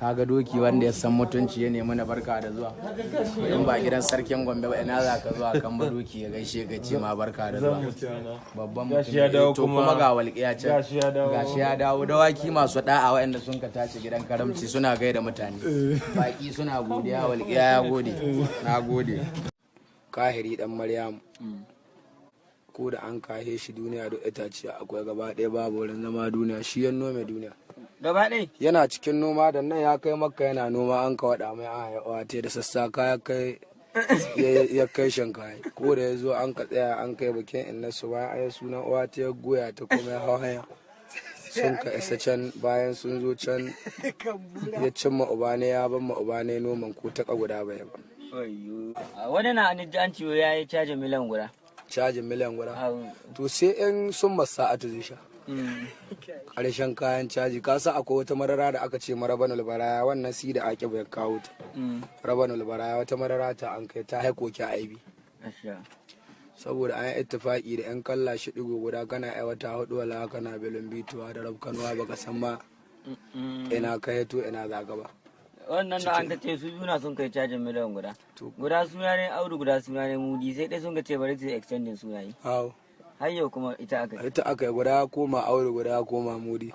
kaga doki wanda ya san mutunci ya nemi na barka da zuwa. In ba gidan sarkin Gombe ba ina za ka zuwa kan ba doki ya gaishe ka ce ma barka da zuwa. Babban mutum to kuma ga walƙiya ce. Gashi ya dawo dawaki masu da'a waɗanda sun ka tashi gidan karamci suna gaida mutane. Baki suna godiya walƙiya ya gode. Na gode. Kahiri dan Maryamu. Ko da an kahe shi duniya duk itace akwai gaba ɗaya babu wurin zama duniya shi yan nome duniya gaba ɗaya yana cikin noma da nan ya kai makka yana noma an ka waɗa mai an haihuwa da sassaka ya kai shankaye ko da ya zo an ka tsaya an kai bikin inna su bayan ayi sunan uwa ta ya goya ta kuma ya hau hanya sun ka isa can bayan sun zo can ya cimma uba ne ya ban ma uba ne noman ko ta guda bai ba wani na an ciwo ya yi cajin miliyan guda cajin miliyan guda to sai in sun masa a zai sha ƙarshen kayan caji ka san akwai wata marara da aka ce marabanul baraya wannan si da ake bai kawo ta rabanul baraya wata marara ta an kai ta haiko ki aibi saboda an yi ittifaki da yan kalla shi digo guda kana aiwata hudu wala kana belin bituwa da rabkanuwa baka san ma ina kai to ina zaga ba wannan da an ka ce su juna sun kai cajin miliyan guda suna ne audu guda suna ne mudi sai dai sun ka ce bari su extending sunayi har yau kuma ita aka yi guda koma audu guda koma mudi